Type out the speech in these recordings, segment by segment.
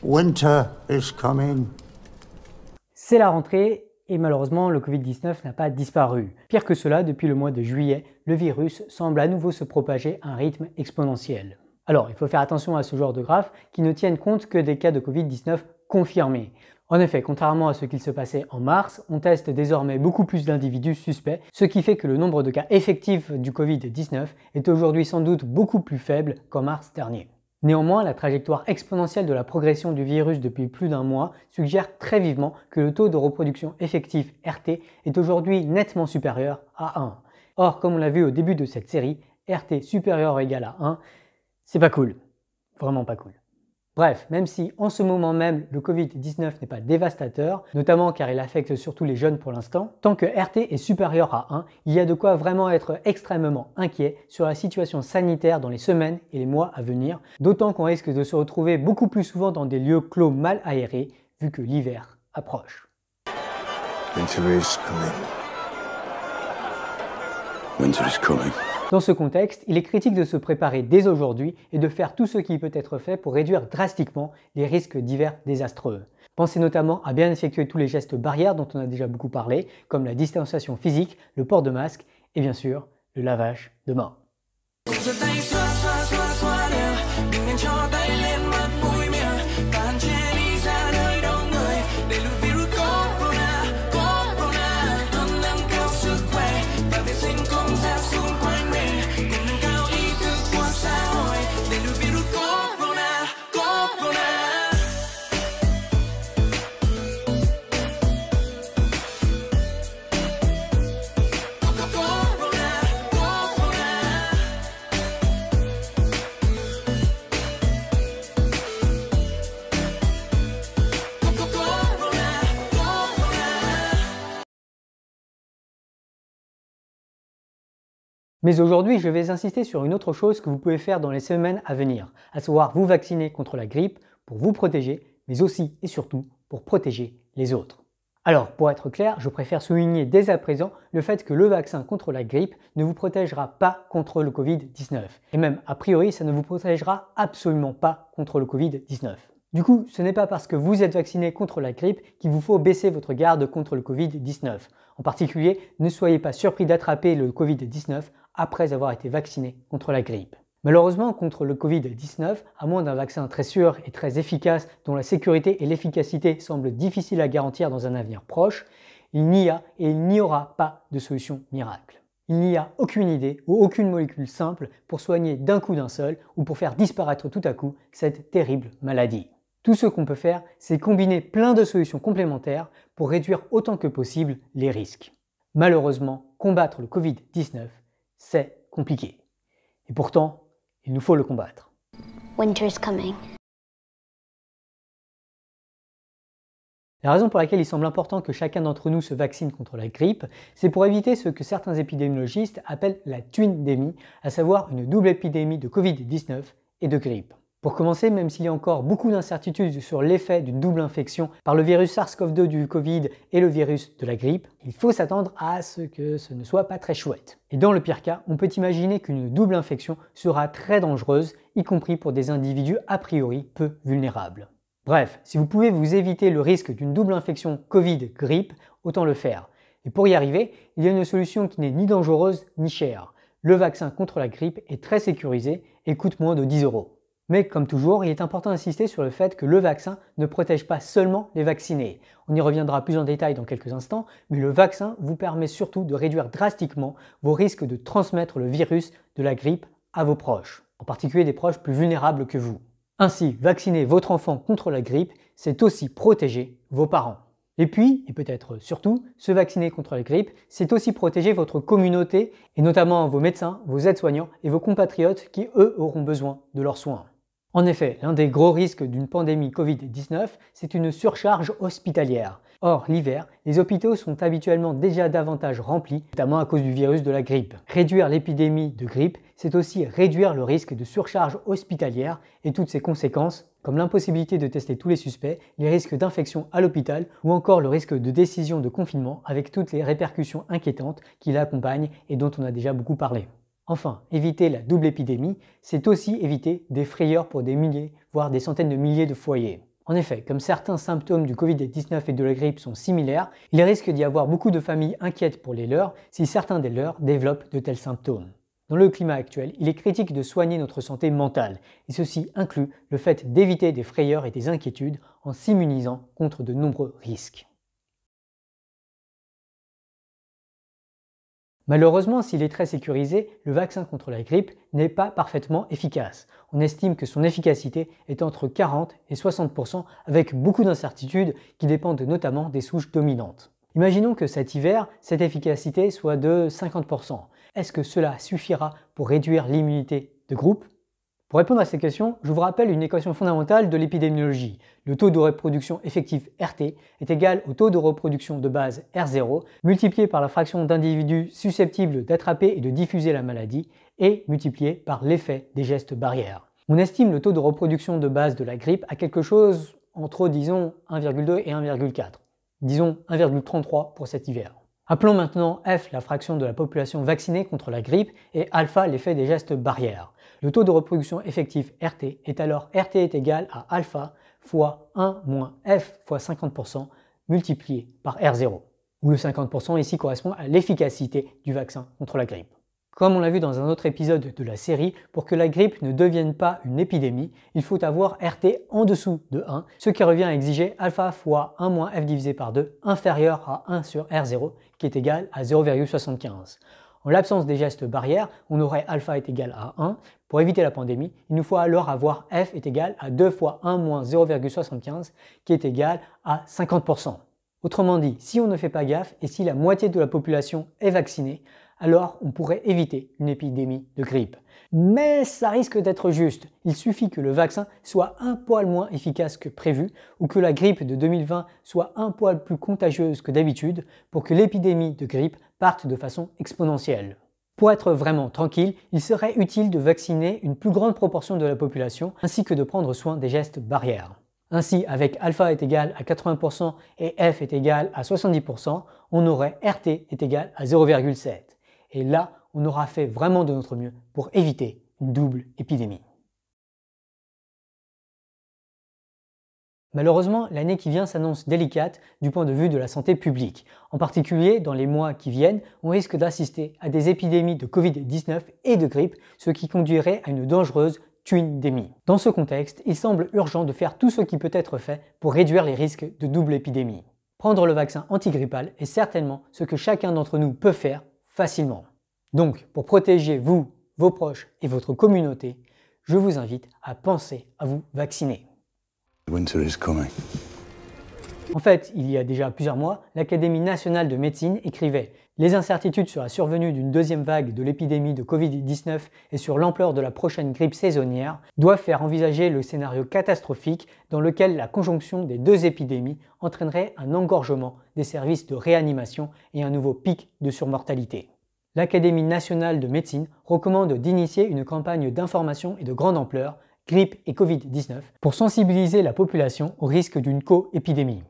Winter is coming. C'est la rentrée et malheureusement le Covid-19 n'a pas disparu. Pire que cela, depuis le mois de juillet, le virus semble à nouveau se propager à un rythme exponentiel. Alors il faut faire attention à ce genre de graphes qui ne tiennent compte que des cas de Covid-19 confirmés. En effet, contrairement à ce qu'il se passait en mars, on teste désormais beaucoup plus d'individus suspects, ce qui fait que le nombre de cas effectifs du Covid-19 est aujourd'hui sans doute beaucoup plus faible qu'en mars dernier. Néanmoins, la trajectoire exponentielle de la progression du virus depuis plus d'un mois suggère très vivement que le taux de reproduction effectif RT est aujourd'hui nettement supérieur à 1. Or, comme on l'a vu au début de cette série, RT supérieur ou égal à 1, c'est pas cool. Vraiment pas cool. Bref, même si en ce moment même le Covid-19 n'est pas dévastateur, notamment car il affecte surtout les jeunes pour l'instant, tant que RT est supérieur à 1, il y a de quoi vraiment être extrêmement inquiet sur la situation sanitaire dans les semaines et les mois à venir, d'autant qu'on risque de se retrouver beaucoup plus souvent dans des lieux clos mal aérés, vu que l'hiver approche. Winter is coming. Winter is coming. Dans ce contexte, il est critique de se préparer dès aujourd'hui et de faire tout ce qui peut être fait pour réduire drastiquement les risques d'hiver désastreux. Pensez notamment à bien effectuer tous les gestes barrières dont on a déjà beaucoup parlé, comme la distanciation physique, le port de masque et bien sûr le lavage de mains. Mais aujourd'hui, je vais insister sur une autre chose que vous pouvez faire dans les semaines à venir, à savoir vous vacciner contre la grippe pour vous protéger, mais aussi et surtout pour protéger les autres. Alors, pour être clair, je préfère souligner dès à présent le fait que le vaccin contre la grippe ne vous protégera pas contre le Covid-19. Et même, a priori, ça ne vous protégera absolument pas contre le Covid-19. Du coup, ce n'est pas parce que vous êtes vacciné contre la grippe qu'il vous faut baisser votre garde contre le Covid-19. En particulier, ne soyez pas surpris d'attraper le Covid-19 après avoir été vacciné contre la grippe. Malheureusement, contre le Covid-19, à moins d'un vaccin très sûr et très efficace dont la sécurité et l'efficacité semblent difficiles à garantir dans un avenir proche, il n'y a et il n'y aura pas de solution miracle. Il n'y a aucune idée ou aucune molécule simple pour soigner d'un coup d'un seul ou pour faire disparaître tout à coup cette terrible maladie. Tout ce qu'on peut faire, c'est combiner plein de solutions complémentaires pour réduire autant que possible les risques. Malheureusement, combattre le Covid-19, c'est compliqué. Et pourtant, il nous faut le combattre. Winter's coming. La raison pour laquelle il semble important que chacun d'entre nous se vaccine contre la grippe, c'est pour éviter ce que certains épidémiologistes appellent la twindémie, à savoir une double épidémie de Covid-19 et de grippe. Pour commencer, même s'il y a encore beaucoup d'incertitudes sur l'effet d'une double infection par le virus SARS-CoV-2 du Covid et le virus de la grippe, il faut s'attendre à ce que ce ne soit pas très chouette. Et dans le pire cas, on peut imaginer qu'une double infection sera très dangereuse, y compris pour des individus a priori peu vulnérables. Bref, si vous pouvez vous éviter le risque d'une double infection Covid-grippe, autant le faire. Et pour y arriver, il y a une solution qui n'est ni dangereuse ni chère. Le vaccin contre la grippe est très sécurisé et coûte moins de 10 €. Mais comme toujours, il est important d'insister sur le fait que le vaccin ne protège pas seulement les vaccinés. On y reviendra plus en détail dans quelques instants, mais le vaccin vous permet surtout de réduire drastiquement vos risques de transmettre le virus de la grippe à vos proches, en particulier des proches plus vulnérables que vous. Ainsi, vacciner votre enfant contre la grippe, c'est aussi protéger vos parents. Et puis, et peut-être surtout, se vacciner contre la grippe, c'est aussi protéger votre communauté, et notamment vos médecins, vos aides-soignants et vos compatriotes qui, eux, auront besoin de leurs soins. En effet, l'un des gros risques d'une pandémie Covid-19, c'est une surcharge hospitalière. Or, l'hiver, les hôpitaux sont habituellement déjà davantage remplis, notamment à cause du virus de la grippe. Réduire l'épidémie de grippe, c'est aussi réduire le risque de surcharge hospitalière et toutes ses conséquences, comme l'impossibilité de tester tous les suspects, les risques d'infection à l'hôpital ou encore le risque de décision de confinement avec toutes les répercussions inquiétantes qui l'accompagnent et dont on a déjà beaucoup parlé. Enfin, éviter la double épidémie, c'est aussi éviter des frayeurs pour des milliers, voire des centaines de milliers de foyers. En effet, comme certains symptômes du Covid-19 et de la grippe sont similaires, il risque d'y avoir beaucoup de familles inquiètes pour les leurs si certains des leurs développent de tels symptômes. Dans le climat actuel, il est critique de soigner notre santé mentale, et ceci inclut le fait d'éviter des frayeurs et des inquiétudes en s'immunisant contre de nombreux risques. Malheureusement, s'il est très sécurisé, le vaccin contre la grippe n'est pas parfaitement efficace. On estime que son efficacité est entre 40 et 60% avec beaucoup d'incertitudes qui dépendent notamment des souches dominantes. Imaginons que cet hiver, cette efficacité soit de 50%. Est-ce que cela suffira pour réduire l'immunité de groupe? Pour répondre à ces questions, je vous rappelle une équation fondamentale de l'épidémiologie. Le taux de reproduction effectif RT est égal au taux de reproduction de base R0 multiplié par la fraction d'individus susceptibles d'attraper et de diffuser la maladie et multiplié par l'effet des gestes barrières. On estime le taux de reproduction de base de la grippe à quelque chose entre, disons, 1,2 et 1,4. Disons 1,33 pour cet hiver. Appelons maintenant F la fraction de la population vaccinée contre la grippe et alpha l'effet des gestes barrières. Le taux de reproduction effectif RT est alors RT est égal à alpha fois 1 moins F fois 50% multiplié par R0, où le 50% ici correspond à l'efficacité du vaccin contre la grippe. Comme on l'a vu dans un autre épisode de la série, pour que la grippe ne devienne pas une épidémie, il faut avoir RT en dessous de 1, ce qui revient à exiger alpha fois 1 moins F divisé par 2 inférieur à 1 sur R0, qui est égal à 0,75. En l'absence des gestes barrières, on aurait alpha est égal à 1. Pour éviter la pandémie, il nous faut alors avoir F est égal à 2 fois 1 moins 0,75, qui est égal à 50%. Autrement dit, si on ne fait pas gaffe et si la moitié de la population est vaccinée, alors on pourrait éviter une épidémie de grippe. Mais ça risque d'être juste. Il suffit que le vaccin soit un poil moins efficace que prévu ou que la grippe de 2020 soit un poil plus contagieuse que d'habitude pour que l'épidémie de grippe parte de façon exponentielle. Pour être vraiment tranquille, il serait utile de vacciner une plus grande proportion de la population ainsi que de prendre soin des gestes barrières. Ainsi, avec alpha est égal à 80% et F est égal à 70%, on aurait RT est égal à 0,7. Et là, on aura fait vraiment de notre mieux pour éviter une double épidémie. Malheureusement, l'année qui vient s'annonce délicate du point de vue de la santé publique. En particulier, dans les mois qui viennent, on risque d'assister à des épidémies de Covid-19 et de grippe, ce qui conduirait à une dangereuse twindémie. Dans ce contexte, il semble urgent de faire tout ce qui peut être fait pour réduire les risques de double épidémie. Prendre le vaccin antigrippal est certainement ce que chacun d'entre nous peut faire facilement. Donc, pour protéger vous, vos proches et votre communauté, je vous invite à penser à vous vacciner. Winter is coming. En fait, il y a déjà plusieurs mois, l'Académie nationale de médecine écrivait « Les incertitudes sur la survenue d'une deuxième vague de l'épidémie de Covid-19 et sur l'ampleur de la prochaine grippe saisonnière doivent faire envisager le scénario catastrophique dans lequel la conjonction des deux épidémies entraînerait un engorgement des services de réanimation et un nouveau pic de surmortalité. » L'Académie nationale de médecine recommande d'initier une campagne d'information et de grande ampleur, grippe et Covid-19, pour sensibiliser la population au risque d'une co-épidémie.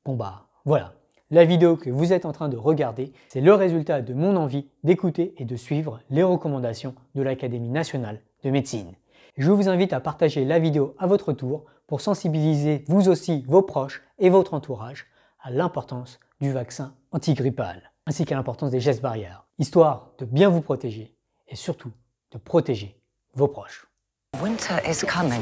Bon bah, voilà. La vidéo que vous êtes en train de regarder, c'est le résultat de mon envie d'écouter et de suivre les recommandations de l'Académie nationale de médecine. Je vous invite à partager la vidéo à votre tour pour sensibiliser vous aussi vos proches et votre entourage à l'importance du vaccin antigrippal, ainsi qu'à l'importance des gestes barrières, histoire de bien vous protéger et surtout de protéger vos proches. Winter is coming.